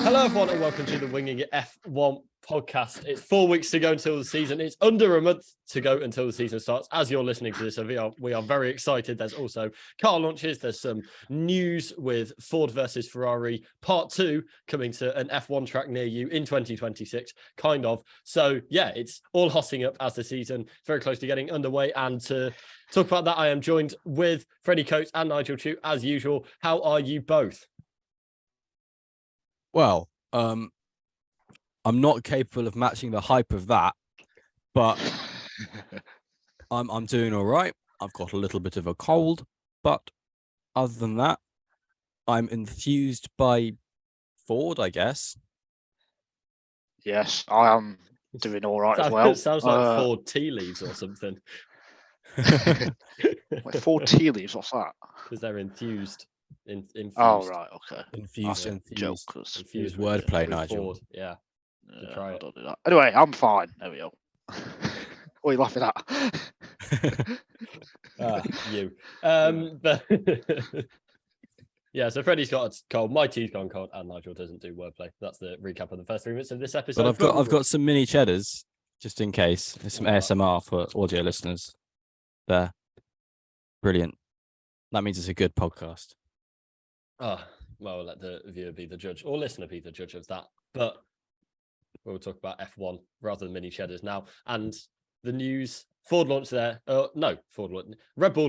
Hello, everyone, and welcome to the Winging It F1 podcast. It's 4 weeks to go until the season. It's under a month to go until the season starts. As you're listening to this, we are very excited. There's also car launches. There's some news with Ford versus Ferrari Part 2 coming to an F1 track near you in 2026, kind of. So, yeah, it's all hotting up as the season very close to getting underway. And to talk about that, I am joined with Freddie Coates and Nigel Chu, as usual. How are you both? Well, I'm not capable of matching the hype of that, but I'm doing all right. I've got a little bit of a cold, but other than that, I'm enthused by Ford, I guess. Yes, I am doing all right as well. It sounds like Ford tea leaves or something. Like Ford tea leaves, what's that? Because they're infused. Infused. Oh, right, okay. Infused. Infused wordplay, with Nigel. Ford. Yeah. I don't do that. Anyway, I'm fine. There we go. What are you laughing at? You. But yeah, so Freddie's got a cold, my tea's gone cold, and Nigel doesn't do wordplay. That's the recap of the first 3 minutes of this episode. But I've got some mini cheddars just in case. There's some ASMR for audio listeners. There. Brilliant. That means it's a good podcast. Oh, well, we'll let the viewer be the judge, or listener be the judge of that. But we'll talk about F1 rather than mini cheddars now. And the news, Red Bull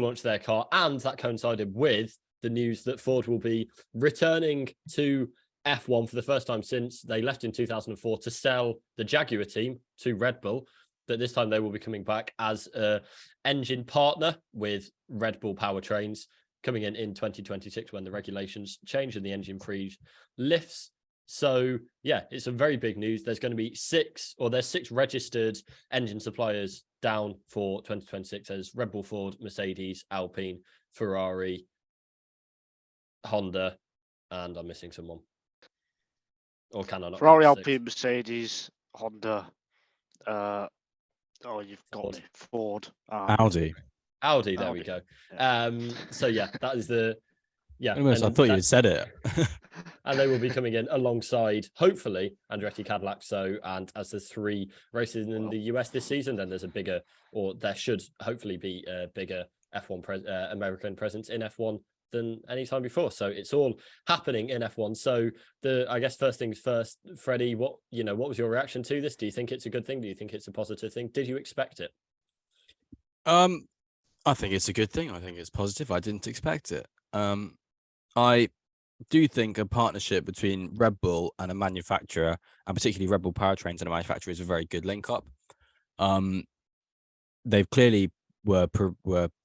launched their car, and that coincided with the news that Ford will be returning to F1 for the first time since they left in 2004 to sell the Jaguar team to Red Bull. But this time they will be coming back as an engine partner with Red Bull powertrains, coming in 2026 when the regulations change and the engine freeze lifts. So, yeah, it's some very big news. There's going to be six registered engine suppliers down for 2026 as Red Bull, Ford, Mercedes, Alpine, Ferrari, Honda, and I'm missing someone. Or can I not? Ferrari, Alpine, Mercedes, Honda. You've got me. Ford. Audi, there we go. So, yeah, that is the... Yeah, I thought you had said it. And they will be coming in alongside, hopefully, Andretti Cadillac. So, and as there's 3 races in the US this season, then there's there should hopefully be a bigger F1 American presence in F1 than any time before. So it's all happening in F1. So I guess first things first, Freddie, what was your reaction to this? Do you think it's a good thing? Do you think it's a positive thing? Did you expect it? I think it's a good thing. I think it's positive. I didn't expect it. I do think a partnership between Red Bull and a manufacturer, and particularly Red Bull powertrains and a manufacturer, is a very good link up. They've clearly were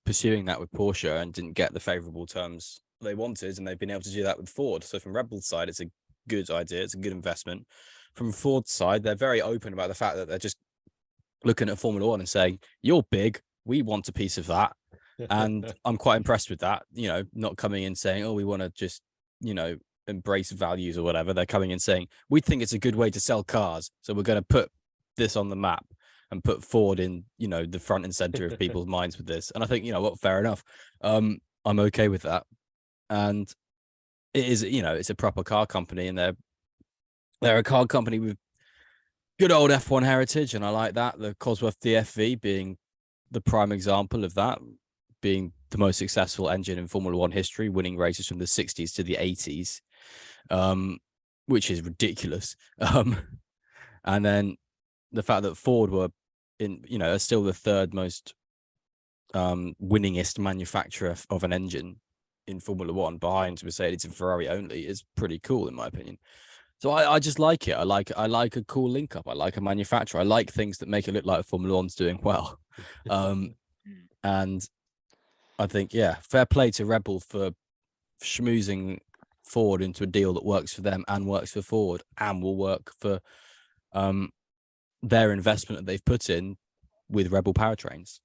pursuing that with Porsche and didn't get the favorable terms they wanted, and they've been able to do that with Ford. So from Red Bull's side, it's a good idea. It's a good investment. From Ford's side, they're very open about the fact that they're just looking at Formula One and saying, "You're big. We want a piece of that." And I'm quite impressed with that, not coming in saying, "Oh, we want to just, embrace values or whatever." They're coming in saying, "We think it's a good way to sell cars. So we're going to put this on the map and put Ford in, the front and center of people's minds with this." And I think, fair enough. I'm okay with that. And it is, it's a proper car company, and they're a car company with good old F1 heritage. And I like that. The Cosworth DFV being the prime example of that, being the most successful engine in Formula One history, winning races from the 60s to the 80s, which is ridiculous. And then the fact that Ford were are still the third most winningest manufacturer of an engine in Formula One, behind Mercedes and Ferrari only, is pretty cool in my opinion. So I just like it. I like a cool link up. I like a manufacturer. I like things that make it look like Formula One's doing well. And I think, fair play to Red Bull for schmoozing Ford into a deal that works for them and works for Ford and will work for their investment that they've put in with Red Bull powertrains.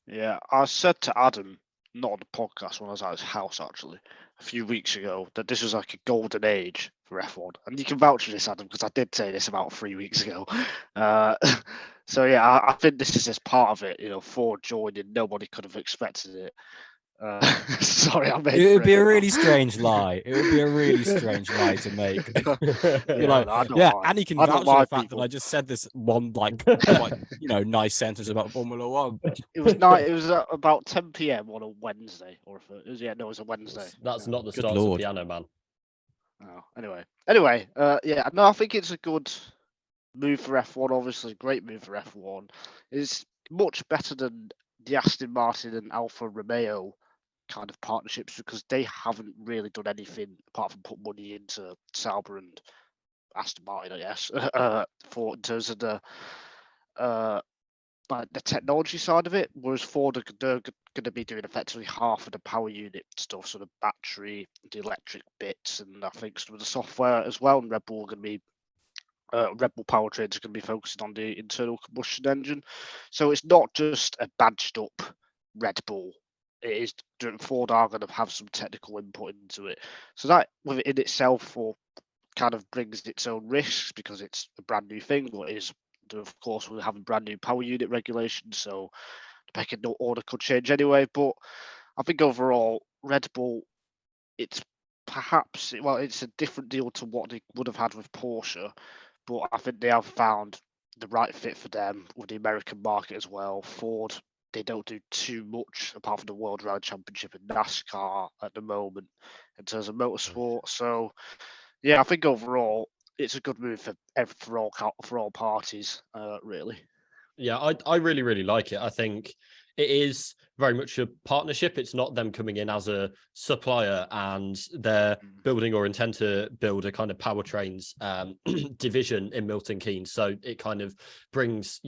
Yeah, I said to Adam, not on the podcast, when I was at his house actually, a few weeks ago, that this was like a golden age for F1. And you can vouch for this, Adam, because I did say this about 3 weeks ago. So yeah, I think this is just part of it. Ford joined and nobody could have expected it. Sorry, I made It would be a Fred really laugh. strange lie. It would be a really strange lie to make. You're Yeah, like, no, I don't yeah, lie. and you can I don't vouch for the lie, fact that people. I just said this one like quite nice sentence about Formula One. It was night. It was about 10 p.m. on a Wednesday, or if it was, no, it was a Wednesday. That's Yeah. not the Good start of lord. Piano Man. Oh, anyway, yeah, no, I think it's a good move for F1. Obviously, great move for F1. It's much better than the Aston Martin and Alfa Romeo kind of partnerships because they haven't really done anything apart from put money into Sauber and Aston Martin, I guess, for in terms of the like the technology side of it. Whereas Ford they're going to be doing effectively half of the power unit stuff, so the battery, the electric bits, and I think some of the software as well. And Red Bull are going to be Red Bull powertrains are going to be focusing on the internal combustion engine. So it's not just a badged up Red Bull. It is Ford are going to have some technical input into it. So that within itself kind of brings its own risks because it's a brand new thing. But is of course we'll have a brand new power unit regulation, so the pecking order could change anyway. But I think overall Red Bull, it's perhaps it's a different deal to what they would have had with Porsche, but I think they have found the right fit for them with the American market as well. Ford, they don't do too much apart from the World Rally Championship and NASCAR at the moment in terms of motorsport. So yeah, I think overall it's a good move for all parties, really. Yeah, I really, really like it. I think it is very much a partnership. It's not them coming in as a supplier and they're building or intend to build a kind of powertrains division in Milton Keynes. So it kind of brings,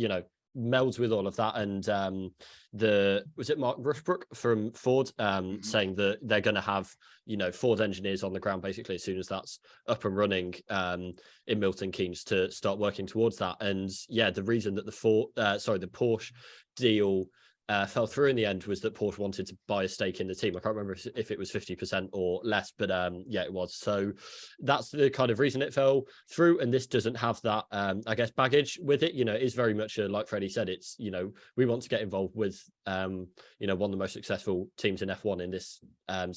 melds with all of that. And was it Mark Rushbrook from Ford saying that they're going to have, Ford engineers on the ground basically as soon as that's up and running in Milton Keynes to start working towards that. And yeah, the reason that the Porsche deal fell through in the end was that Porsche wanted to buy a stake in the team. I can't remember if it was 50% or less, but yeah, it was. So that's the kind of reason it fell through. And this doesn't have that, I guess, baggage with it. It is very much like Freddie said, it's, we want to get involved with, one of the most successful teams in F1 in this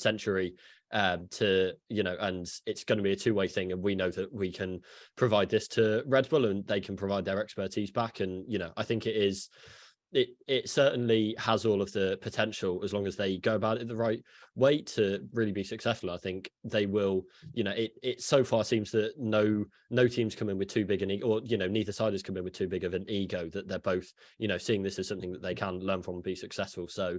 century. And it's going to be a two-way thing, and we know that we can provide this to Red Bull and they can provide their expertise back. And I think it certainly has all of the potential as long as they go about it the right way to really be successful. I think they will. It so far seems that no teams come in with too big an ego, or neither side has come in with too big of an ego, that they're both seeing this as something that they can learn from and be successful. So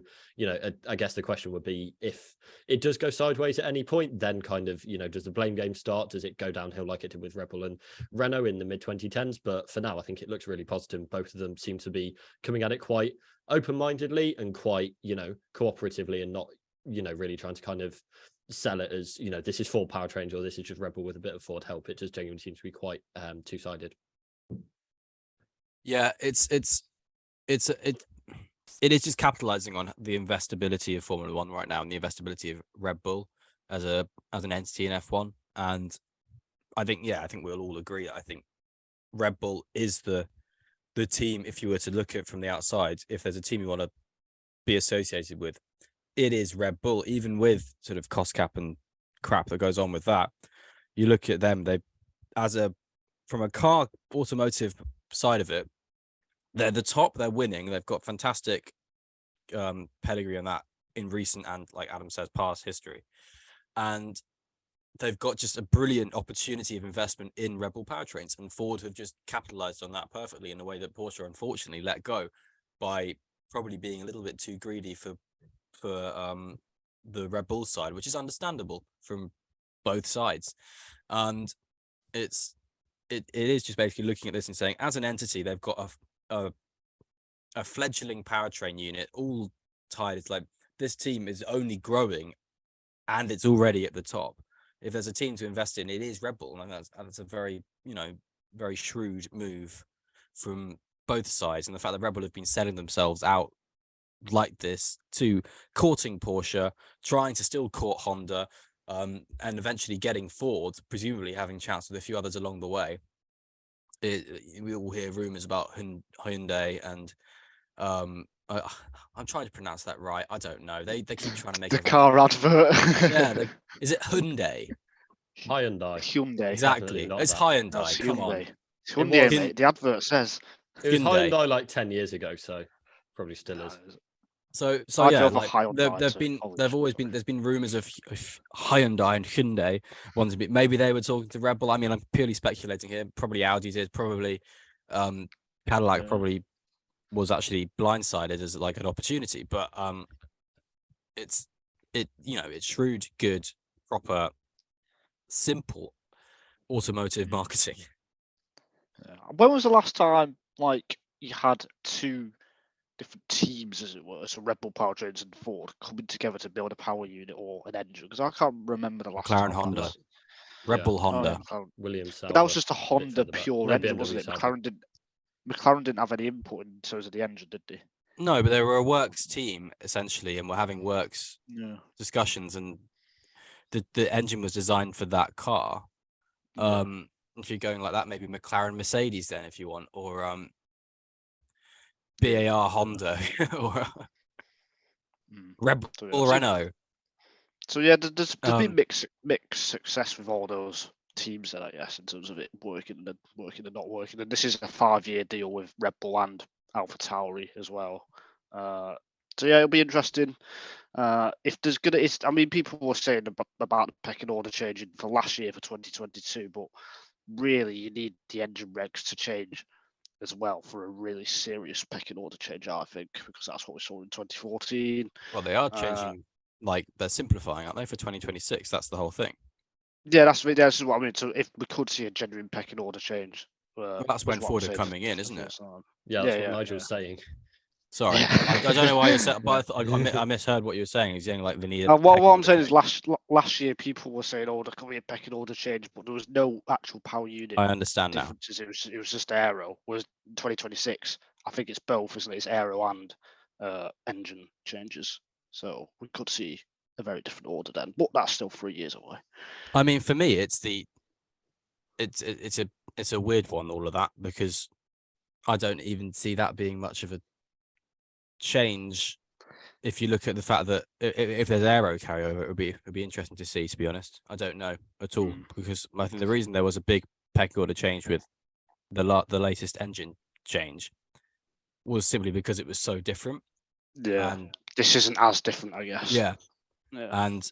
I guess the question would be, if it does go sideways at any point, then kind of does the blame game start? Does it go downhill like it did with Red Bull and Renault in the mid 2010s? But for now, I think it looks really positive. Both of them seem to be coming at it quite open-mindedly and quite cooperatively, and not really trying to kind of sell it as this is Ford powertrains or this is just Red Bull with a bit of Ford help. It just genuinely seems to be quite two-sided. Yeah, it is just capitalizing on the investability of Formula One right now and the investability of Red Bull as an entity in F1. And I think we'll all agree. I think Red Bull is the team. If you were to look at it from the outside, if there's a team you want to be associated with, it is Red Bull. Even with sort of cost cap and crap that goes on with that, you look at them, from a car automotive side of it, they're the top. They're winning. They've got fantastic pedigree on that in recent and, like Adam says, past history, and they've got just a brilliant opportunity of investment in Red Bull powertrains, and Ford have just capitalized on that perfectly in a way that Porsche unfortunately let go by probably being a little bit too greedy for the Red Bull side, which is understandable from both sides. And it is just basically looking at this and saying, as an entity, they've got a fledgling powertrain unit all tied. It's like, this team is only growing and it's already at the top. If there's a team to invest in, it is Red Bull, and that's a very very shrewd move from both sides. And the fact that Red Bull have been selling themselves out like this to courting Porsche, trying to still court Honda, and eventually getting Ford, presumably having chats with a few others along the way. We all hear rumors about Hyundai and I'm trying to pronounce that right. I don't know. They keep trying to make The everything. car advert. Yeah, is it Hyundai? Hyundai. Hyundai. Exactly. not It's that. Hyundai. That's Come on. Hyundai. It's Hyundai, was- mate. The advert says. It was Hyundai. Hyundai like 10 years ago, so probably still is. So I yeah, drove a like Hyundai there've to been college, there've always but- been there's been rumors of Hyundai and Hyundai ones a bit. Maybe they were talking to Red Bull. I mean, I'm purely speculating here. Probably Audi did. Probably Cadillac Yeah. probably was actually blindsided as like an opportunity. But it's shrewd, good, proper, simple automotive marketing. Yeah. When was the last time like you had two different teams, as it were, so Red Bull Powertrains and Ford coming together to build a power unit or an engine? Because I can't remember the last McLaren time. Honda. Red Bull Honda. Williams Sauber. But that was just a bit Honda further back. pure No, engine, BMW wasn't it? Sauber. McLaren didn't have any input in terms of the engine, did they? No, but they were a works team essentially, and we're having works Yeah. discussions, and the engine was designed for that car. If you're going like that, maybe McLaren Mercedes then, if you want, or BAR Honda, or Red Bull Renault. So yeah, there's been mixed success with all those teams then, I guess, in terms of it working and not working. And this is a 5-year deal with Red Bull and AlphaTauri as well. So yeah, it'll be interesting. If there's I mean, people were saying about the pecking order changing for last year for 2022, but really you need the engine regs to change as well for a really serious pecking order change, I think, because that's what we saw in 2014. Well, they are changing, like they're simplifying, aren't they, for 2026? That's the whole thing. Yeah, that's what I mean. So if we could see a genuine pecking order change, well, that's when Ford are coming in, isn't it? Yeah, that's what Nigel's saying. Sorry, I don't know why you said, but I misheard what you were saying. He's saying like they need. What I'm saying is last year people were saying, "Oh, there could be a pecking order change," but there was no actual power unit. I understand now. It was just aero. Whereas 2026, I think it's both, isn't it? It's aero and engine changes. So we could see a very different order then, but that's still 3 years away. I mean, for me, it's a weird one, all of that, because I don't even see that being much of a change. If you look at the fact that if there's aero carryover, it would be interesting to see. To be honest, I don't know at all, because I think the reason there was a big pecking order change with the latest engine change was simply because it was so different. Yeah, and this isn't as different, I guess. Yeah, and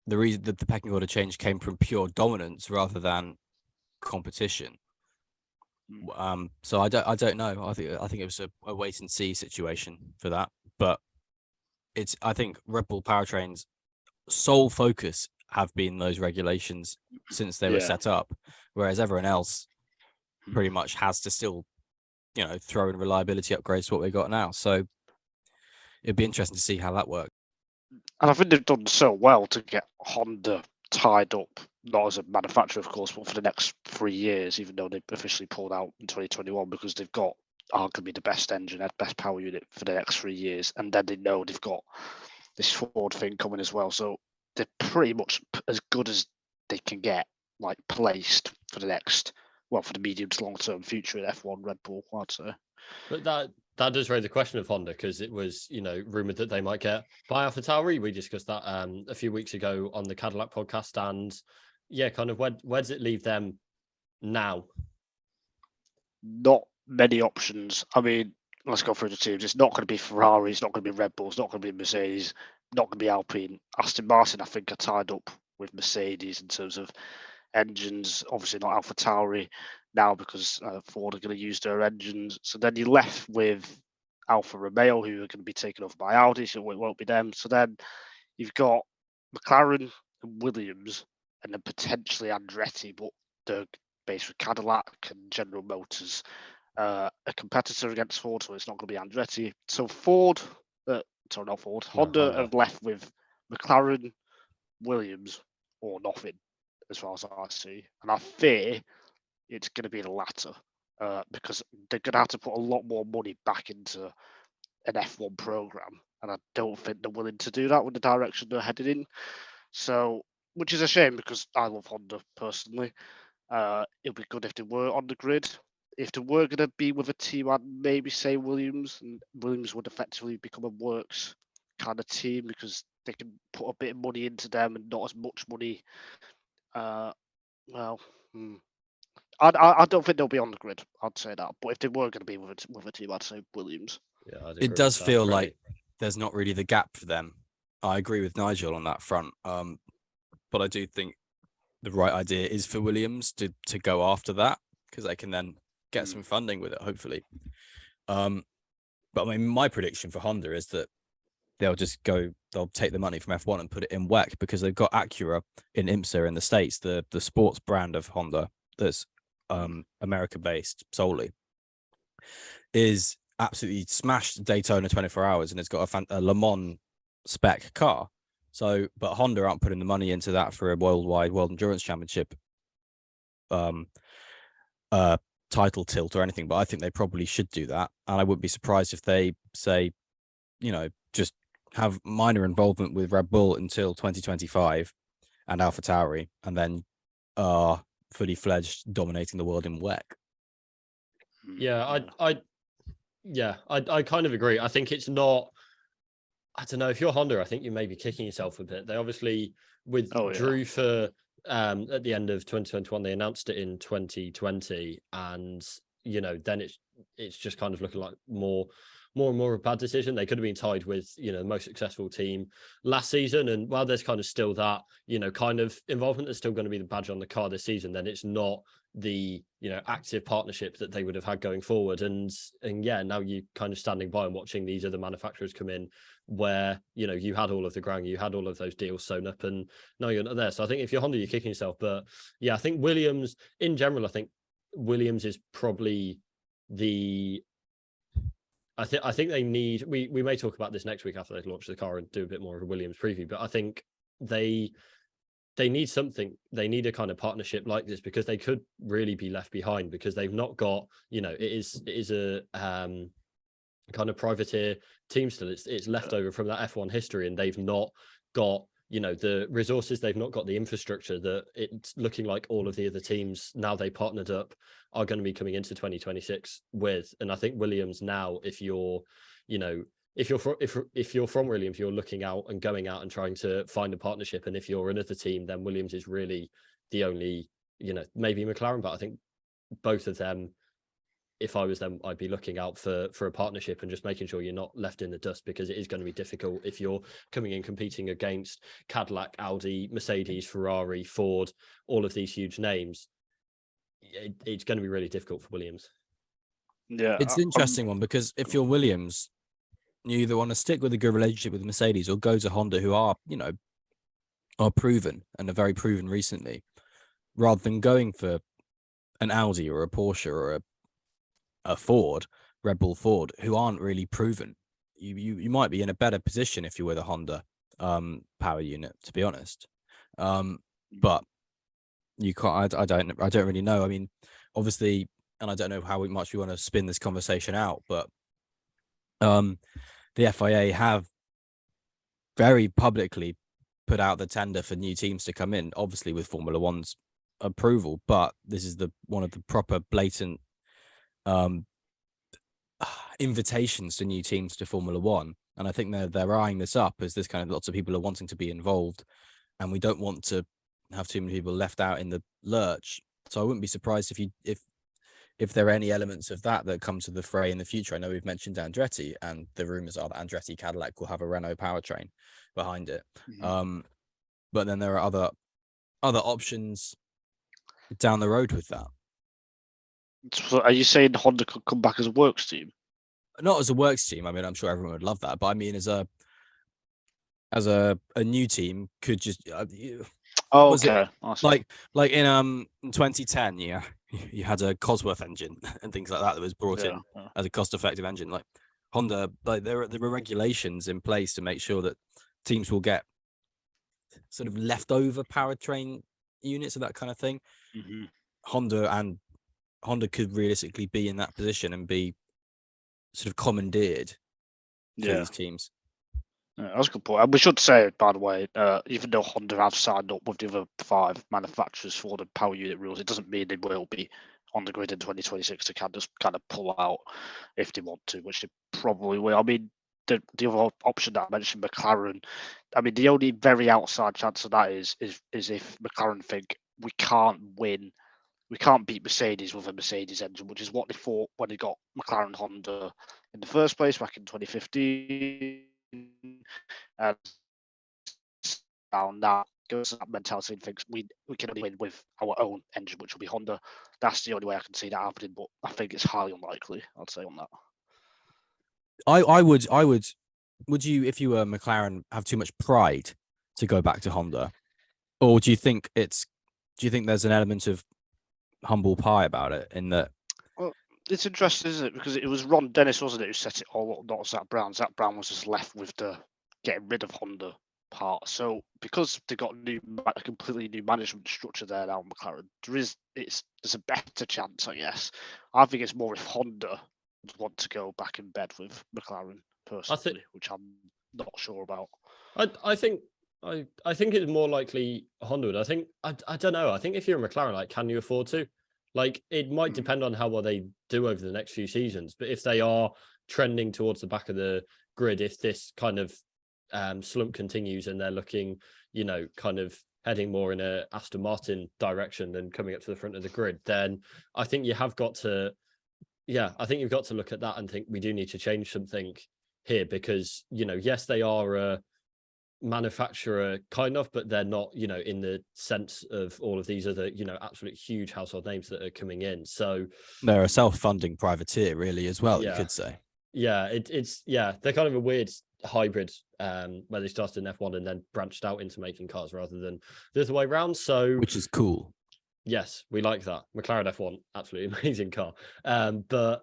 the reason that the pecking order change came from pure dominance rather than competition. So I don't know. I think it was a wait and see situation for that, but I think Red Bull Powertrain's sole focus have been those regulations since they were set up, whereas everyone else pretty much has to still, throw in reliability upgrades to what we got now. So it'd be interesting to see how that works. And I think they've done so well to get Honda tied up, not as a manufacturer, of course, but for the next 3 years, even though they officially pulled out in 2021, because they've got arguably the best engine, best power unit for the next 3 years. And then they know they've got this Ford thing coming as well. So they're pretty much as good as they can get, like, placed for the next, for the medium to long term future in F1 Red Bull, I'd say. But that does raise the question of Honda, because it was, rumored that they might get by AlphaTauri. We discussed that a few weeks ago on the Cadillac podcast, and kind of where does it leave them now? Not many options. I mean, let's go through the teams. It's not going to be Ferrari. It's not going to be Red Bull. It's not going to be Mercedes. Not going to be Alpine. Aston Martin, I think, are tied up with Mercedes in terms of engines. Obviously, not AlphaTauri now, because Ford are going to use their engines. So then you're left with Alfa Romeo, who are going to be taken over by Audi. So it won't be them. So then you've got McLaren and Williams, and then potentially Andretti, but they're based with Cadillac and General Motors, a competitor against Ford, so it's not going to be Andretti. So Honda have left with McLaren, Williams, or nothing, as far as I see. And I fear it's going to be the latter, because they're going to have to put a lot more money back into an F1 program, and I don't think they're willing to do that with the direction they're headed in. So, which is a shame, because I love Honda personally. It'd be good if they were on the grid. if they were going to be with a team, I'd maybe say Williams, and Williams would effectively become a works kind of team because they can put a bit of money into them and not as much money. Well, I don't think they'll be on the grid. I'd say that. But if they were going to be with a team, I'd say Williams. Yeah, I'd It agree does with that, feel really. like there's not really the gap for them. I agree with Nigel on that front. But I do think the right idea is for Williams to go after that because they can then get some funding with it, hopefully. But I mean, my prediction for Honda is that they'll take the money from F1 and put it in WEC because they've got Acura in IMSA in the States, the sports brand of Honda that's America based solely, is absolutely smashed Daytona 24 hours and it's got a Le Mans spec car. So, but Honda aren't putting the money into that for a worldwide World Endurance Championship title tilt or anything, but I think they probably should do that. And I wouldn't be surprised if they say, just have minor involvement with Red Bull until 2025 and AlphaTauri, and then fully fledged dominating the world in WEC. Yeah, I kind of agree. I think it's not. I don't know, if you're Honda, I think you may be kicking yourself a bit. They obviously withdrew for at the end of 2021. They announced it in 2020, and then it's just kind of looking like more and more a bad decision. They could have been tied with the most successful team last season, and while there's kind of still that kind of involvement, there's still going to be the badge on the car this season. Then it's not the active partnership that they would have had going forward, and yeah, now you kind of standing by and watching these other manufacturers come in where you had all of the ground, you had all of those deals sewn up, and now you're not there. So I think if you're Honda, you're kicking yourself. But yeah, I think Williams in general, I think Williams is probably I think they need. We may talk about this next week after they launch the car and do a bit more of a Williams preview. But I think they need something. They need a kind of partnership like this because they could really be left behind because they've not got. It is a kind of privateer team still. It's left over from that F1 history, and they've not got the resources. They've not got the infrastructure that it's looking like all of the other teams now they partnered up are going to be coming into 2026 with. And I think Williams now, if you're from Williams, you're looking out and going out and trying to find a partnership. And if you're another team, then Williams is really the only, maybe McLaren, but I think both of them, if I was them, I'd be looking out for a partnership and just making sure you're not left in the dust, because it is going to be difficult if you're coming in competing against Cadillac, Audi, Mercedes, Ferrari, Ford, all of these huge names. It's going to be really difficult for Williams. Yeah, it's an interesting one because if you're Williams, you either want to stick with a good relationship with Mercedes or go to Honda, who are proven and are very proven recently, rather than going for an Audi or a Porsche or a Ford, Red Bull Ford, who aren't really proven. You might be in a better position if you're with a Honda power unit, to be honest. But you can't. I don't really know. I mean, obviously, and I don't know how much we want to spin this conversation out, but the FIA have very publicly put out the tender for new teams to come in, obviously with Formula One's approval. But this is one of the proper blatant invitations to new teams to Formula One, and I think they're eyeing this up as this kind of lots of people are wanting to be involved, and we don't want to have too many people left out in the lurch. So I wouldn't be surprised if there are any elements of that come to the fray in the future. I know we've mentioned Andretti, and the rumors are that Andretti Cadillac will have a Renault powertrain behind it. But then there are other options down the road with that. So are you saying Honda could come back as a works team? Not as a works team. I mean, I'm sure everyone would love that, but I mean, as a new team could just. Okay. Like in 2010, yeah, you had a Cosworth engine and things like that was brought in as a cost-effective engine. Like Honda, like there were regulations in place to make sure that teams will get sort of leftover powertrain units of that kind of thing. Honda could realistically be in that position and be sort of commandeered for these teams. Yeah, that's a good point. And we should say, by the way, even though Honda have signed up with the other 5 manufacturers for the power unit rules, it doesn't mean they will be on the grid in 2026 to kind of pull out if they want to, which they probably will. I mean, the other option that I mentioned, McLaren. I mean, the only very outside chance of that is if McLaren think we can't win, we can't beat Mercedes with a Mercedes engine, which is what they thought when they got McLaren Honda in the first place back in 2015. And now goes to that mentality and thinks we can only win with our own engine, which will be Honda. That's the only way I can see that happening, but I think it's highly unlikely, I'd say, on that. I would you, if you were McLaren, have too much pride to go back to Honda? Or do you think there's an element of humble pie about it in that? Well, it's interesting, isn't it? Because it was Ron Dennis, wasn't it, who set it all up, not Zach Brown. Zach Brown was just left with the getting rid of Honda part. So because they got a completely new management structure there now, McLaren, there's a better chance, I guess. I think it's more if Honda would want to go back in bed with McLaren personally, which I'm not sure about. I think it's more likely Honda would. I don't know. I think if you're a McLaren, like, can you afford to? Like, it might depend on how well they do over the next few seasons. But if they are trending towards the back of the grid, if this kind of slump continues and they're looking, kind of heading more in a Aston Martin direction than coming up to the front of the grid, then I think you have got to, I think you've got to look at that and think we do need to change something here because, yes, they are a manufacturer kind of, but they're not, in the sense of all of these other, absolute huge household names that are coming in. So they're a self-funding privateer really as well, you could say. Yeah, they're kind of a weird hybrid where they started in F1 and then branched out into making cars rather than the other way around. So which is cool. Yes, we like that. McLaren F1, absolutely amazing car. But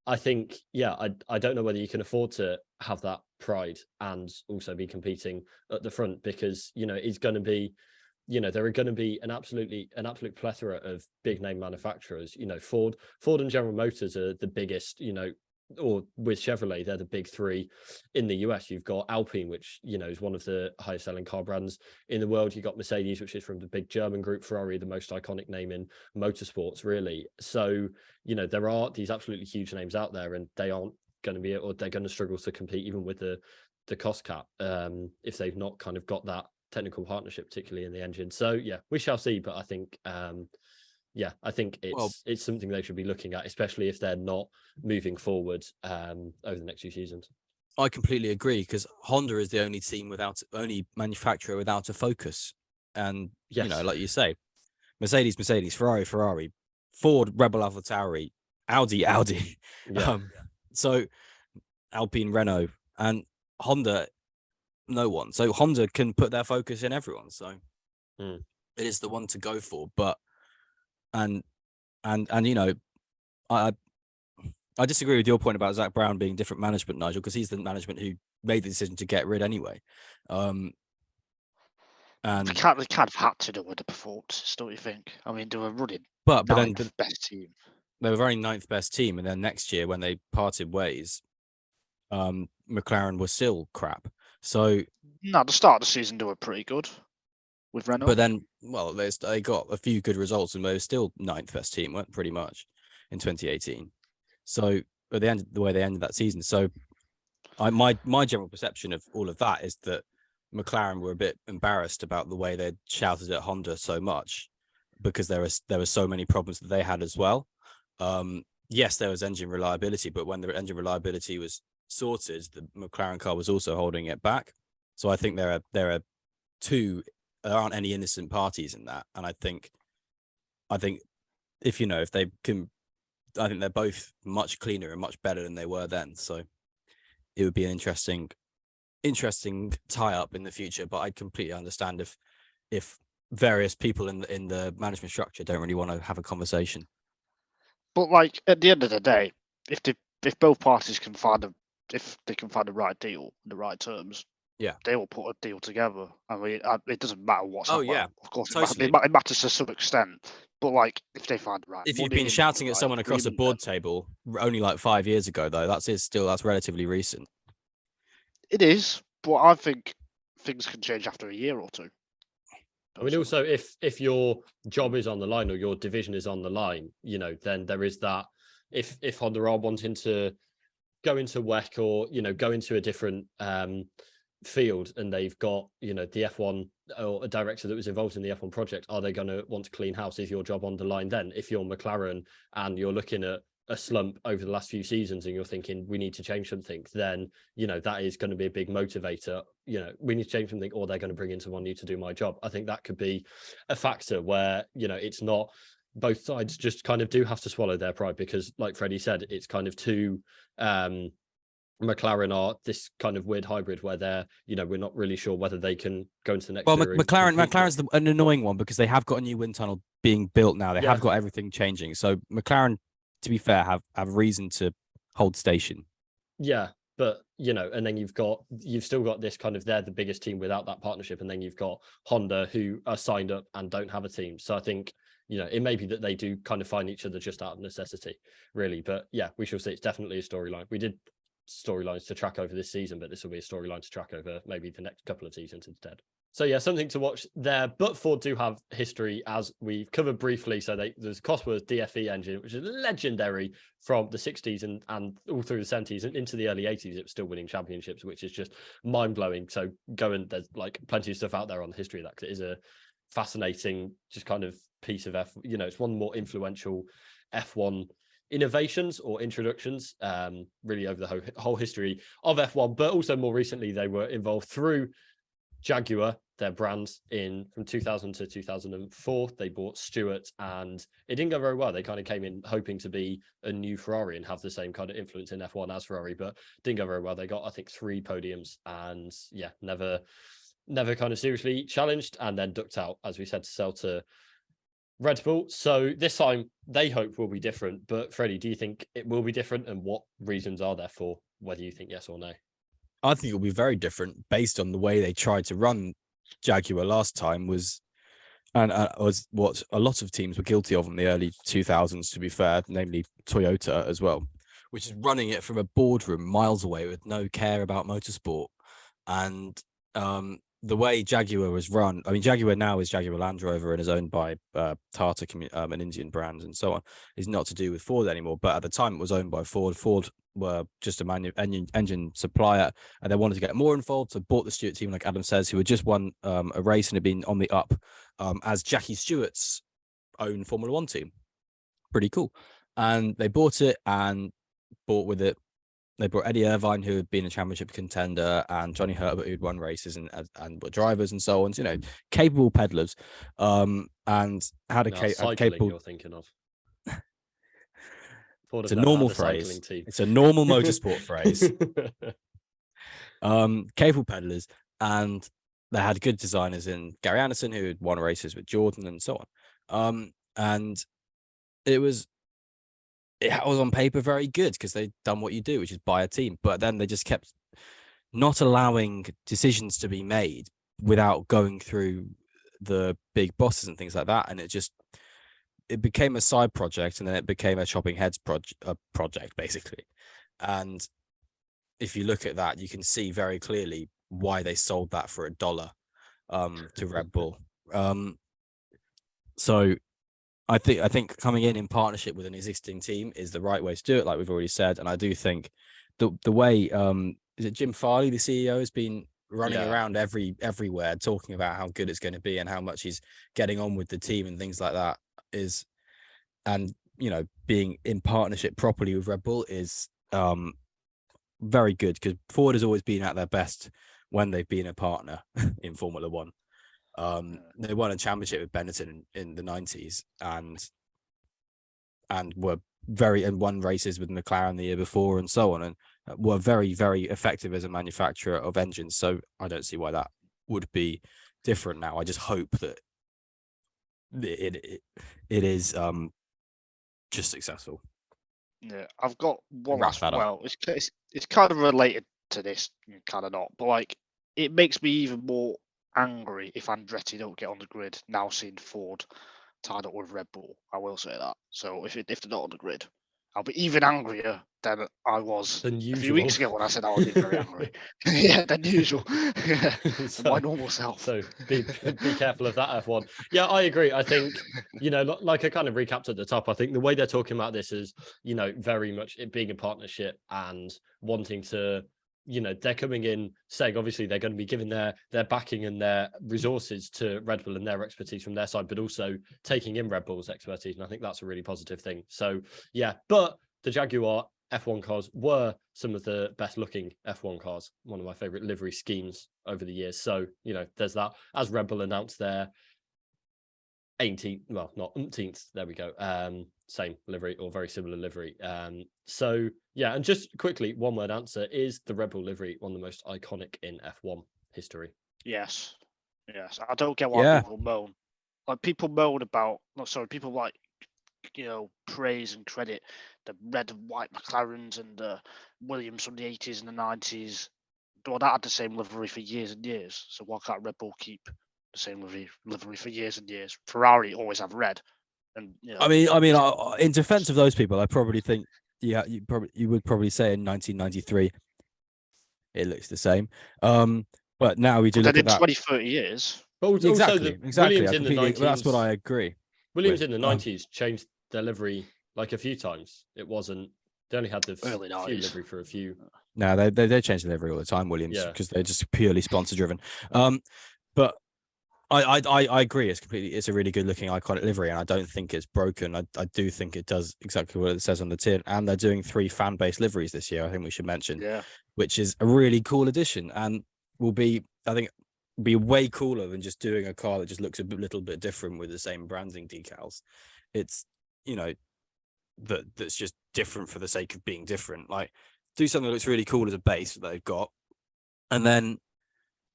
I think, I don't know whether you can afford to have that pride and also be competing at the front because, it's going to be, there are going to be an absolute plethora of big name manufacturers. Ford and General Motors are the biggest, or with Chevrolet, they're the big three in the US. You've got Alpine, which, is one of the highest selling car brands in the world. You've got Mercedes, which is from the big German group. Ferrari, the most iconic name in motorsports, really. So, there are these absolutely huge names out there and they aren't going to be, or they're going to struggle to compete even with the cost cap if they've not kind of got that technical partnership, particularly in the engine. So, we shall see. But I think, I think it's something they should be looking at, especially if they're not moving forward over the next few seasons. I completely agree because Honda is the only manufacturer without a focus. And, like you say, Mercedes, Ferrari, Ford, Rebel AlphaTauri, Audi. Yeah. So Alpine, Renault, and Honda, no one. So Honda can put their focus in everyone. So it is the one to go for. But I disagree with your point about Zach Brown being different management, Nigel, because he's the management who made the decision to get rid anyway. And they kind of had to do with the performance, don't you think? I mean, they were running but then best team. They were very ninth best team, and then next year when they parted ways, McLaren was still crap. So no, the start of the season they were pretty good with Renault. But then, they got a few good results, and they were still ninth best team, weren't pretty much in 2018. So at the end, the way they ended that season. So my general perception of all of that is that McLaren were a bit embarrassed about the way they shouted at Honda so much because there were so many problems that they had as well. Yes, there was engine reliability, but when the engine reliability was sorted, the McLaren car was also holding it back. So I think there aren't any innocent parties in that, and I think if they can, I think they're both much cleaner and much better than they were then. So it would be an interesting tie up in the future. But I completely understand if various people in the management structure don't really want to have a conversation. But like at the end of the day, if both parties can find the right deal, the right terms, they will put a deal together. I mean, it doesn't matter what's happening. Of course, totally. It matters to some extent. But like, if they find the right, if you've been shouting at someone across a board table only like 5 years ago, though, that's relatively recent. It is, but I think things can change after a year or two. I mean, also, if your job is on the line or your division is on the line, then there is that. If Honda are wanting to go into WEC or go into a different field, and they've got the F1 or a director that was involved in the F1 project, are they going to want to clean house? Is your job on the line then? If you're McLaren and you're looking at a slump over the last few seasons and you're thinking we need to change something, then that is going to be a big motivator. We need to change something, or they're going to bring in someone new to do my job. I think that could be a factor where it's not, both sides just kind of do have to swallow their pride, because like Freddie said, it's kind of too McLaren are this kind of weird hybrid where they're we're not really sure whether they can go into the next year. McLaren's an annoying one because they have got a new wind tunnel being built now. They have got everything changing, so McLaren, to be fair, have reason to hold station. Yeah, but and then you've still got this kind of, they're the biggest team without that partnership, and then you've got Honda who are signed up and don't have a team. So I think it may be that they do kind of find each other just out of necessity, really. But yeah, we shall see. It's definitely a storyline. We did storylines to track over this season, but this will be a storyline to track over maybe the next couple of seasons instead. So yeah, something to watch there. But Ford do have history, as we've covered briefly. So there's Cosworth DFE engine, which is legendary from the 60s and all through the 70s and into the early 80s. It was still winning championships, which is just mind-blowing. So there's like plenty of stuff out there on the history of that, because it is a fascinating just kind of piece of it's one of the more influential F1 innovations or introductions really over the whole history of F1. But also more recently, they were involved through Jaguar, their brand, from 2000 to 2004. They bought Stewart, and it didn't go very well. They kind of came in hoping to be a new Ferrari and have the same kind of influence in F1 as Ferrari, but didn't go very well. They got, I think, 3 podiums, and yeah, never kind of seriously challenged, and then ducked out, as we said, to sell to Red Bull. So this time they hope will be different. But Freddie, do you think it will be different, and what reasons are there for whether you think yes or no? I think it'll be very different based on the way they tried to run Jaguar last time, was what a lot of teams were guilty of in the early 2000s, to be fair, namely Toyota as well, which is running it from a boardroom miles away with no care about motorsport. And the way Jaguar was run, I mean, Jaguar now is Jaguar Land Rover and is owned by Tata, an Indian brand, and so on, is not to do with Ford anymore. But at the time, it was owned by Ford. Ford were just a engine supplier, and they wanted to get more involved, so bought the Stewart team, like Adam says, who had just won a race and had been on the up as Jackie Stewart's own Formula One team. Pretty cool. And they bought it, and bought with it. They brought Eddie Irvine, who had been a championship contender, and Johnny Herbert, who'd won races and were drivers and so on. So, capable peddlers, and had a capable. You're thinking of. It's a normal phrase. It's a normal motorsport phrase. Capable peddlers, and they had good designers in Gary Anderson, who had won races with Jordan and so on. And it was on paper very good, because they'd done what you do, which is buy a team. But then they just kept not allowing decisions to be made without going through the big bosses and things like that. And it became a side project, and then it became a chopping heads project, basically. And if you look at that, you can see very clearly why they sold that for $1 to Red Bull. So I think coming in partnership with an existing team is the right way to do it, like we've already said. And I do think the way is it Jim Farley, the CEO, has been running around everywhere talking about how good it's going to be and how much he's getting on with the team and things like that and being in partnership properly with Red Bull is very good, because Ford has always been at their best when they've been a partner in Formula One. They won a championship with Benetton in the 90s and won races with McLaren the year before and so on, and were very, very effective as a manufacturer of engines. So I don't see why that would be different now. I just hope that it is just successful. Yeah, I've got one last. Well, it's kind of related to this, kind of not, but like it makes me even more angry if Andretti don't get on the grid now, seeing Ford tied up with Red Bull. I will say that. So if they're not on the grid, I'll be even angrier than I was Than a few usual. weeks ago when I said I was being very angry. Yeah, than usual. Yeah, than my normal self. So be careful of that, F1. Yeah, I agree. I think, like I kind of recapped at the top, I think the way they're talking about this is, very much it being a partnership and wanting to, they're coming in saying obviously they're going to be giving their backing and their resources to Red Bull and their expertise from their side, but also taking in Red Bull's expertise. And I think that's a really positive thing. So yeah, but the Jaguar F1 cars were some of the best looking F1 cars, one of my favorite livery schemes over the years. So, there's that. As Red Bull announced their 18th, well, not umpteenth, there we go. Same livery or very similar livery. So yeah, and just quickly, one word answer: is the Red Bull livery one of the most iconic in F1 history? Yes. I don't get why people moan. Like people moan about, people like, praise and credit the red and white McLarens and the Williams from the 80s and the 90s. But that had the same livery for years and years. So why can't Red Bull keep the same livery for years and years? Ferrari always have red. And I mean, in defense of those people, I probably think, you would probably say in 1993, it looks the same. But now we do look at that. 20, 30 years. But also Exactly. Williams in the 90s. That's what I agree. Williams in the 90s changed their livery like a few times. It wasn't. They only had the Early few 90s. livery for a few. No, they change the livery all the time, Williams, because they're just purely sponsor driven. But I agree. It's a really good looking iconic livery, and I don't think it's broken. I do think it does exactly what it says on the tin, and they're doing 3 fan based liveries this year. I think we should mention, which is a really cool addition, and will be, I think, be way cooler than just doing a car that just looks a little bit different with the same branding decals. It's that's just different for the sake of being different. Like, do something that looks really cool as a base that they've got, and then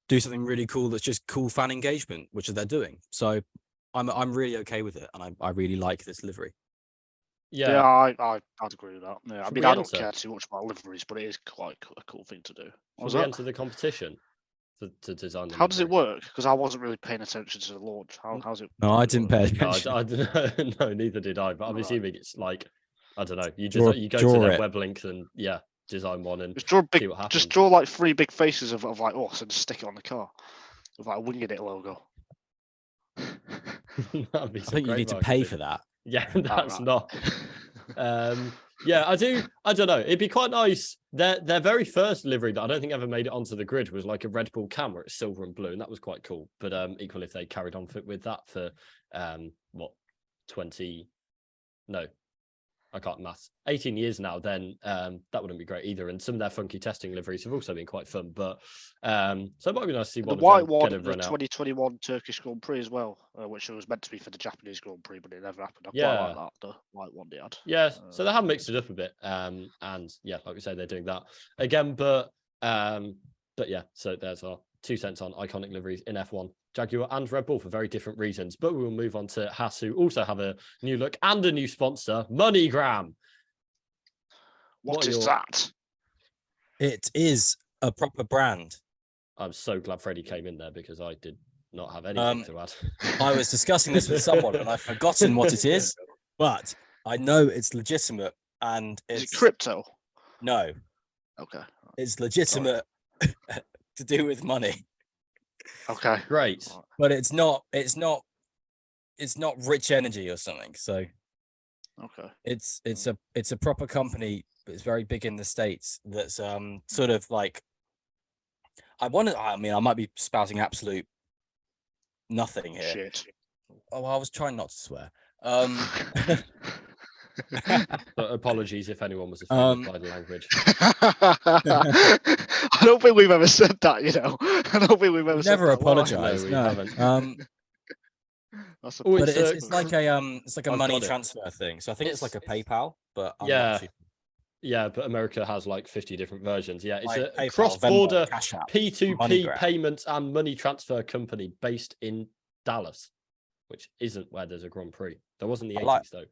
do something really cool that's just cool fan engagement, which they're doing. So I'm really okay with it, and I really like this livery. Yeah, I'd agree with that. Yeah, I don't care too much about liveries, but it is quite a cool thing to do. Should we enter the competition to design the How does it livery? work? Because I wasn't really paying attention to the launch. How's it? No, I didn't pay attention. No, neither did I. But I'm assuming it's like, I don't know. You go draw to their it. web link and design one and Just draw see what happens. Just draw like 3 big faces of like us and stick it on the car with like a Winged It logo. That'd be I think you need to pay for that. Yeah, that's right. not. Yeah, I do. I don't know. It'd be quite nice. Their very first livery that I don't think ever made it onto the grid was like a Red Bull cam where it's silver and blue, and that was quite cool. But equally, if they carried on with that for 20? No, I can't maths. 18 years now, then that wouldn't be great either. And some of their funky testing liveries have also been quite fun. But so it might be nice to see The one white of them one, get a the run out. 2021 Turkish Grand Prix as well, which was meant to be for the Japanese Grand Prix, but it never happened. I quite like that, the white one they had. Yeah, so they have mixed it up a bit. And yeah, like we say, they're doing that again. But yeah, so there's our 2 cents on iconic liveries in F1. Jaguar and Red Bull for very different reasons. But we will move on to Haas, who also have a new look and a new sponsor, MoneyGram. What is that? It is a proper brand. I'm so glad Freddie came in there because I did not have anything to add. I was discussing this with someone and I've forgotten what it is, but I know it's legitimate and it's... Is it crypto? No. Okay. It's legitimate to do with money. Okay. Great. But it's not rich energy or something. So okay. It's a proper company. It's very big in the States. That's sort of like, I might be spouting absolute nothing here. Shit. Oh, I was trying not to swear. But apologies if anyone was offended by the language. I don't think we've ever said that, I don't think we've ever said never that. apologized. No, we haven't. But it's like a money got it. transfer thing. So I think it's like a PayPal, but I'm yeah. not sure. Yeah, but America has like 50 different versions. Yeah, it's Like a PayPal, cross-border Venmo, Cash App, P2P MoneyGram. payments and money transfer company based in Dallas, which isn't where there's a Grand Prix. There wasn't the 80s though.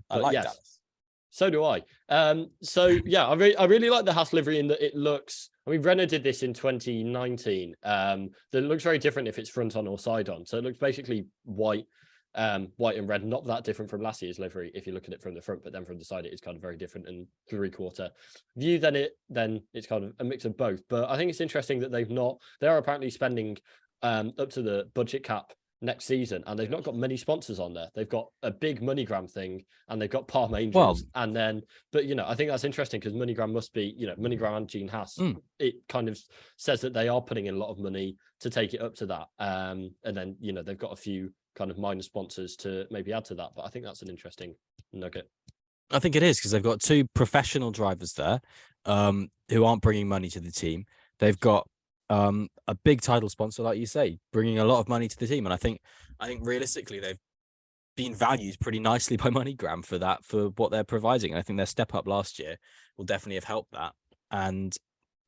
I like Dallas. So do I. So yeah, I really like the Haas livery in that it looks. I mean, Renault did this in 2019. That looks very different if it's front on or side on. So it looks basically white white and red, not that different from last year's livery if you look at it from the front, but then from the side it is kind of very different and 3/4 view. Then it's kind of a mix of both. But I think it's interesting that they are apparently spending up to the budget cap next season, and they've not got many sponsors on there. They've got a big MoneyGram thing, and they've got Palm Angels, and then, but I think that's interesting because MoneyGram must be, MoneyGram and Gene Haas. It kind of says that they are putting in a lot of money to take it up to that, and then they've got a few kind of minor sponsors to maybe add to that. But I think that's an interesting nugget. I think it is because they've got 2 professional drivers there, who aren't bringing money to the team. They've got a big title sponsor, like you say, bringing a lot of money to the team, and I think realistically they've been valued pretty nicely by MoneyGram for what they're providing. And I think their step up last year will definitely have helped that, and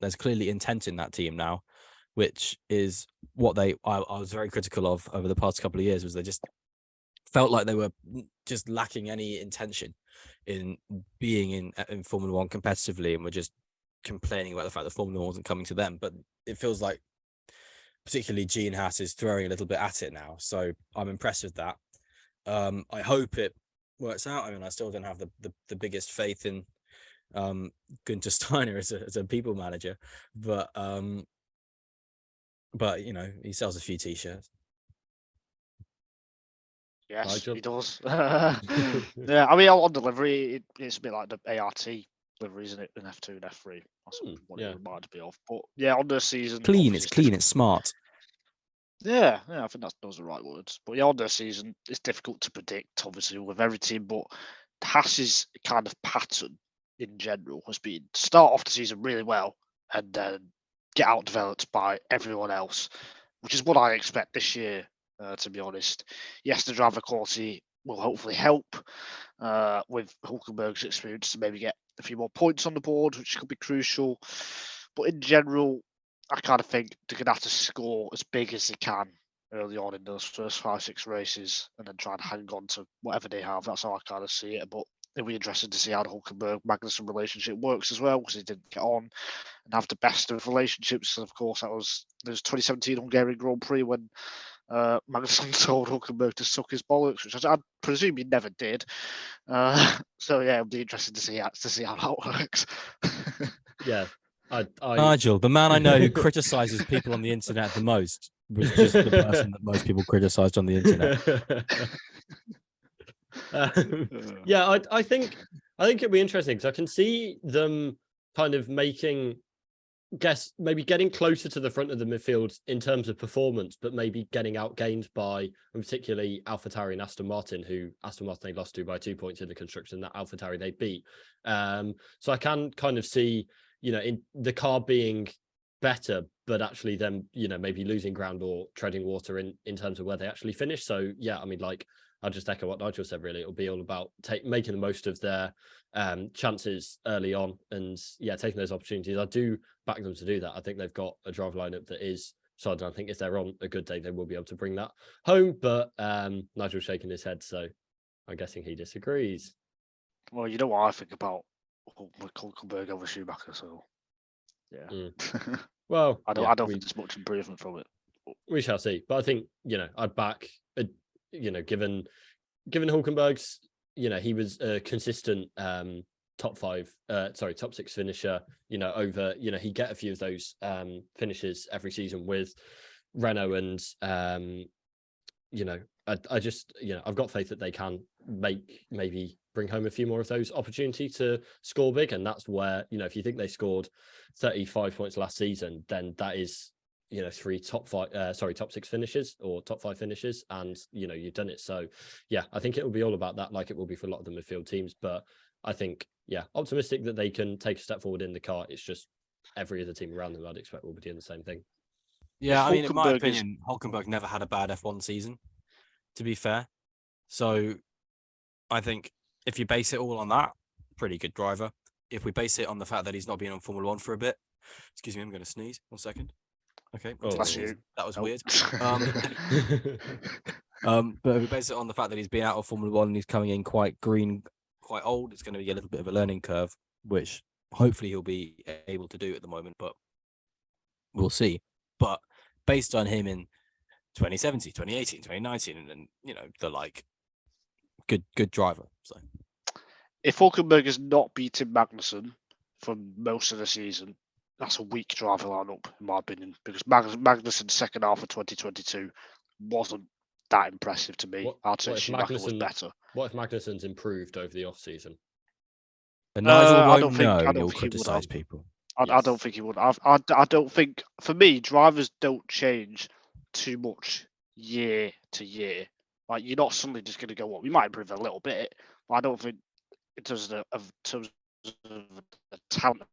there's clearly intent in that team now, which is what I was very critical of over the past couple of years. Was they just felt like they were just lacking any intention in being in Formula One competitively, and were just complaining about the fact that Formula One wasn't coming to them. But it feels like particularly Gene Haas is throwing a little bit at it now, so I'm impressed with that. I hope it works out. I mean, I still don't have the biggest faith in Günther Steiner as a people manager, but he sells a few t-shirts. Yes, Nigel? he does. Yeah, I mean, on delivery, it's a bit like the ART livery, isn't it? In F2 and F3. That's what it reminds me of. But yeah, on the season, clean. It's clean. It's smart. Yeah, I think those are the right words. But yeah, on the season, it's difficult to predict, obviously, with every team. But Haas's kind of pattern in general has been start off the season really well and then get out developed by everyone else, which is what I expect this year, to be honest. Yes, the driver quality will hopefully help with Hulkenberg's experience to maybe get a few more points on the board, which could be crucial. But in general, I kind of think they're going to have to score as big as they can early on in those first 5-6 races and then try and hang on to whatever they have. That's how I kind of see it. But it'll be interesting to see how the Hulkenberg-Magnussen relationship works as well, because they didn't get on and have the best of relationships. And of course, there was 2017 Hungarian Grand Prix when Magnussen told Hulkenberg to suck his bollocks, which I presume he never did. So yeah, it'll be interesting to see how that works. Yeah. Nigel, the man I know who criticizes people on the internet the most, was just the person that most people criticized on the internet. Yeah, I think it'd be interesting because I can see them kind of maybe getting closer to the front of the midfield in terms of performance, but maybe getting outgained by, particularly AlphaTauri and Aston Martin, who Aston Martin they lost to by 2 points in the construction, that AlphaTauri they beat. So I can kind of see, in the car being better, but actually them, maybe losing ground or treading water in terms of where they actually finish. So yeah, I mean, like, I'll just echo what Nigel said, really. It'll be all about making the most of their chances early on and, taking those opportunities. I do back them to do that. I think they've got a driver lineup that is solid. I think if they're on a good day, they will be able to bring that home. But Nigel's shaking his head, so I'm guessing he disagrees. Well, you know what I think about Hulkenberg over Schumacher, so yeah. Well, I don't think there's much improvement from it. We shall see. But I think, I'd back, given Hulkenberg's, he was a consistent top 6 finisher, over, he'd get a few of those finishes every season with Renault and, I just, I've got faith that they can maybe bring home a few more of those opportunities to score big. And that's where, if you think they scored 35 points last season, then that is, 3 top 6 finishes or top 5 finishes, and you've done it. So yeah, I think it will be all about that, like it will be for a lot of the midfield teams. But I think, optimistic that they can take a step forward in the car. It's just every other team around them, I'd expect, will be doing the same thing. Yeah, I mean, in my opinion, Hulkenberg never had a bad F1 season, to be fair. So I think if you base it all on that, pretty good driver. If we base it on the fact that he's not been on Formula One for a bit, excuse me, I'm going to sneeze. 1 second. Okay, that was weird. But if we base it on the fact that he's been out of Formula One and he's coming in quite green, quite old, it's going to be a little bit of a learning curve, which hopefully he'll be able to do at the moment, but we'll see. But based on him in 2017, 2018, 2019, and then they're like good driver. So if Hulkenberg is not beating Magnussen for most of the season, that's a weak driver lineup, in my opinion, because Magnussen's second half of 2022 wasn't that impressive to me. I'd say Schumacher was better. What if Magnussen's improved over the off season? But Nigel I won't don't think- know, I and don't he'll think he would criticize have. people. I don't think he would. I don't think, for me, drivers don't change too much year to year. Like, you're not suddenly just going to go up. You might improve a little bit, but I don't think in terms of the talent,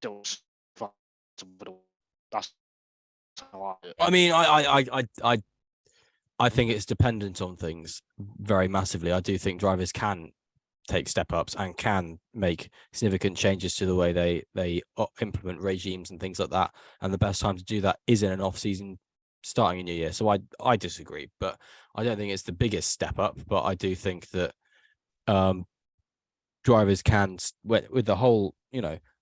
don't. That's how I mean, I think it's dependent on things very massively. I do think drivers can take step ups and can make significant changes to the way they implement regimes and things like that. And the best time to do that is in an off season starting a new year. So I disagree, but I don't think it's the biggest step up. But I do think that drivers can, with the whole,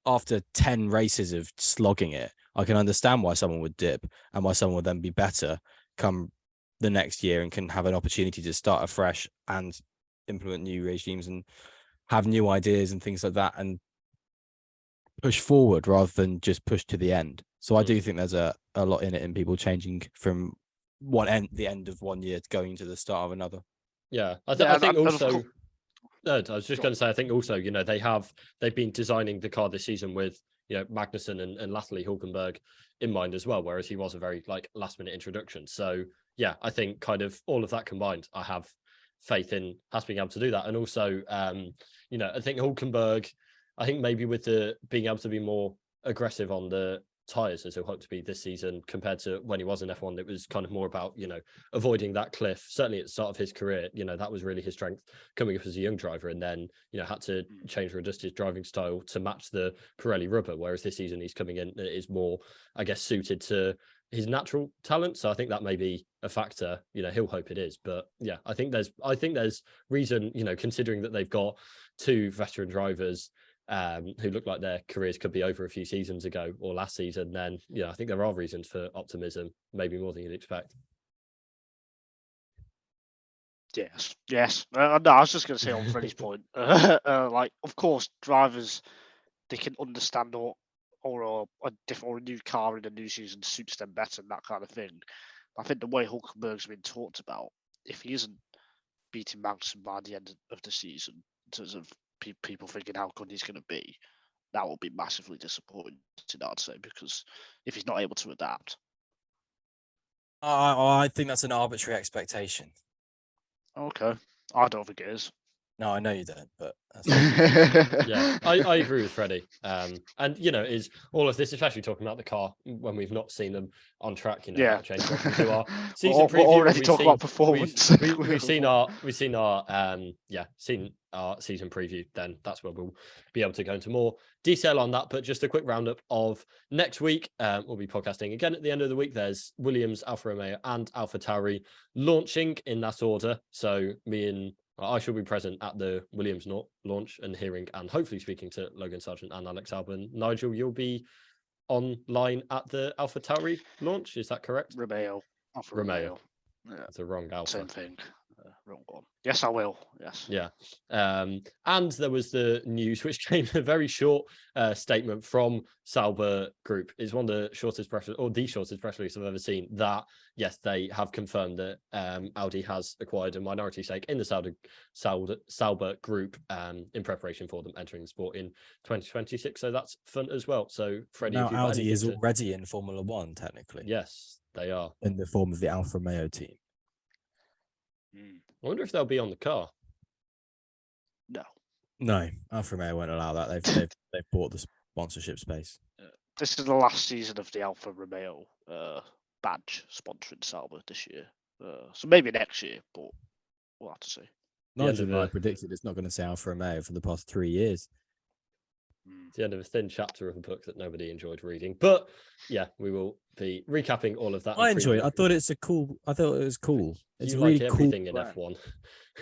after 10 races of slogging it, I can understand why someone would dip and why someone would then be better come the next year and can have an opportunity to start afresh and implement new regimes and have new ideas and things like that and push forward rather than just push to the end. So I do think there's a lot in it in people changing from the end of one year to going to the start of another. Yeah, I think also. No, I was just going to say, I think also, they've been designing the car this season with, Magnussen and latterly Hulkenberg in mind as well, whereas he was a very last minute introduction. So yeah, I think kind of all of that combined, I have faith in Haas being able to do that. And also, I think Hulkenberg, I think maybe with the being able to be more aggressive on the tyres as he'll hope to be this season compared to when he was in F1, it was kind of more about avoiding that cliff. Certainly at the start of his career, that was really his strength coming up as a young driver, and then had to change or adjust his driving style to match the Pirelli rubber, whereas this season he's coming in and it is more, I guess, suited to his natural talent. So I think that may be a factor. He'll hope it is, but yeah, I think there's reason, considering that they've got two veteran drivers who look like their careers could be over a few seasons ago or last season, then I think there are reasons for optimism, maybe more than you'd expect. Yes. No, I was just going to say on Freddie's point, of course, drivers, they can understand or a new car in a new season suits them better and that kind of thing. I think the way Hulkenberg's been talked about, if he isn't beating Magnussen by the end of the season, in terms of people thinking how good he's going to be, that will be massively disappointing, I'd say, because if he's not able to adapt. I think that's an arbitrary expectation. Okay. I don't think it is. No, I know you don't, but that's yeah, I agree with Freddie. And is all of this, especially talking about the car when we've not seen them on track, that'll change. So we do our season preview. Already talk about performance. We've seen our season preview. Then that's where we'll be able to go into more detail on that. But just a quick roundup of next week. We'll be podcasting again at the end of the week. There's Williams, Alfa Romeo, and AlphaTauri launching in that order. So I shall be present at the Williams launch and hearing and hopefully speaking to Logan Sargent and Alex Albon. Nigel, you'll be online at the AlphaTauri launch. Is that correct? Alfa Romeo. Yeah. It's a wrong Alpha. Same thing. Wrong one. Yes, I will. Yes. Yeah. And there was the news, which came a very short statement from Sauber Group. It's one of the shortest press release I've ever seen. That yes, they have confirmed that Audi has acquired a minority stake in the Sauber Group in preparation for them entering the sport in 2026. So that's fun as well. So Freddie, now Audi is already in Formula One, technically. Yes, they are in the form of the Alfa Romeo team. I wonder if they'll be on the car. No, Alfa Romeo won't allow that. They've bought the sponsorship space. This is the last season of the Alfa Romeo badge sponsoring Sauber this year. So maybe next year, but we'll have to see. Nigel and I predicted it's not going to say Alfa Romeo for the past 3 years. It's the end of a thin chapter of a book that nobody enjoyed reading. But yeah, we will be recapping all of that. I enjoyed it. I thought it was cool. It's you really like everything cool in F1.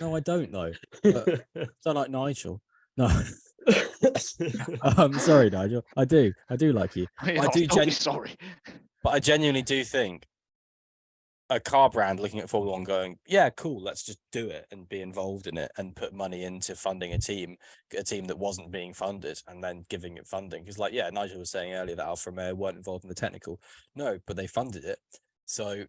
No, I don't know. Don't like Nigel. No. I'm sorry, Nigel. I do like you. Sorry. But I genuinely do think a car brand looking at Formula One going, yeah, cool, let's just do it and be involved in it and put money into funding a team that wasn't being funded and then giving it funding. Because like, yeah, Nigel was saying earlier that Alfa Romeo weren't involved in the technical. No, but they funded it. So it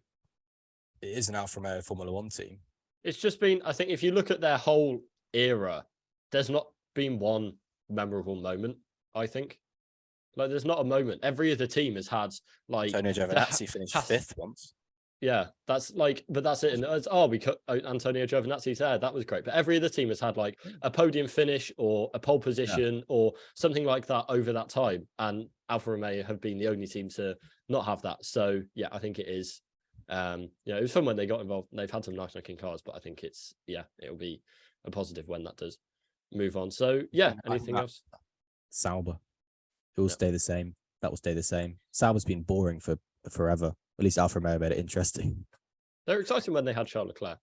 is an Alfa Romeo Formula One team. It's just been, I think if you look at their whole era, there's not been one memorable moment, I think. Like, there's not a moment. Every other team has had, like... Antonio Giovinazzi finished fifth once. Yeah, that's like, but that's it. And it's, we cut Antonio Giovinazzi's there. That was great. But every other team has had like a podium finish or a pole position or something like that over that time. And Alfa Romeo have been the only team to not have that. So yeah, I think it is. It was fun when they got involved. They've had some nice looking cars, but I think it'll be a positive when that does move on. So yeah, anything else? Sauber. It will stay the same. That will stay the same. Sauber's been boring for forever. At least Alfa Romeo made it interesting. They're exciting when they had Charles Leclerc.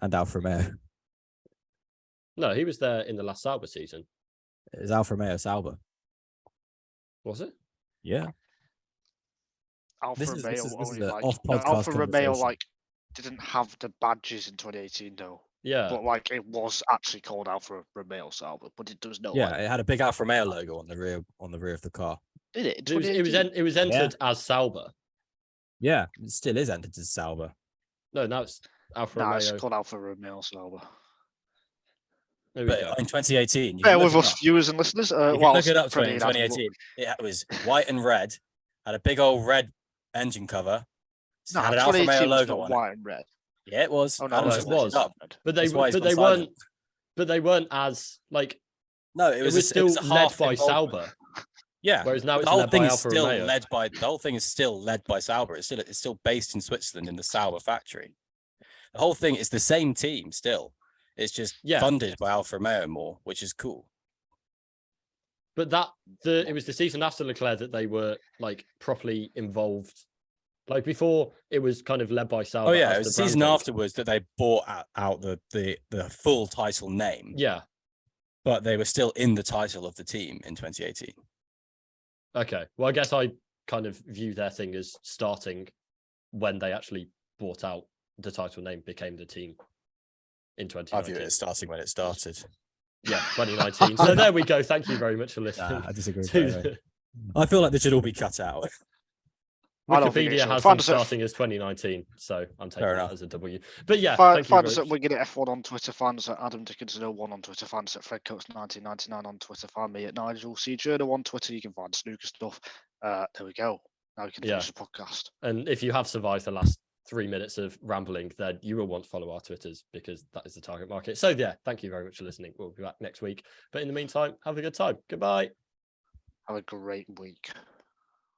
And Alfa Romeo. No, he was there in the last Sauber season. It was Alfa Romeo Sauber. Was it? Yeah. Alfa Romeo this is only an like off-podcast Alfa Romeo conversation. didn't have the badges in 2018 though. Yeah. But like it was actually called Alfa Romeo Sauber, but it does no. Yeah, it had a big Alfa Romeo logo on the rear of the car. Did it? It was entered as Sauber. Yeah, it still is entered as Sauber. No, now it's Alfa No, Romeo. it's called Alfa Romeo Sauber. There we But go. in 2018, Bear with us, viewers and listeners. you can look it up. In 2018, it was white and red. Had a big old red engine cover. No, had an Alfa Romeo 2018 was logo not on it. white and red. Yeah, it was. Oh no, Adam's it just looking was. up. But they That's why it's but they gone weren't silent. but they weren't as like No, it was still led half by involvement. Sauber. Yeah, Whereas now but it's the whole led thing by is Alfa still Romeo. the whole thing is still led by Sauber. It's still based in Switzerland in the Sauber factory. The whole thing is the same team still. It's just funded by Alfa Romeo more, which is cool. But it was the season after Leclerc that they were like properly involved. Like before, it was kind of led by Sauber. Oh yeah, it was the season afterwards that they bought out the full title name. Yeah, but they were still in the title of the team in 2018. Okay, well, I guess I kind of view their thing as starting when they actually bought out the title name, became the team in 2019. I view it as starting when it started. Yeah, 2019. So there we go. Thank you very much for listening. I disagree. I feel like they should all be cut out. Wikipedia has them starting as 2019, so I'm taking that as a W. But yeah, find us at Wigan at F1 on Twitter, find us at Adam Dickinson01 on Twitter, find us at FredCoates1999 on Twitter, find me at Nigel C. Journo on Twitter, you can find snooker stuff. There we go. Now we can finish the podcast. And if you have survived the last 3 minutes of rambling, then you will want to follow our Twitters because that is the target market. So yeah, thank you very much for listening. We'll be back next week. But in the meantime, have a good time. Goodbye. Have a great week.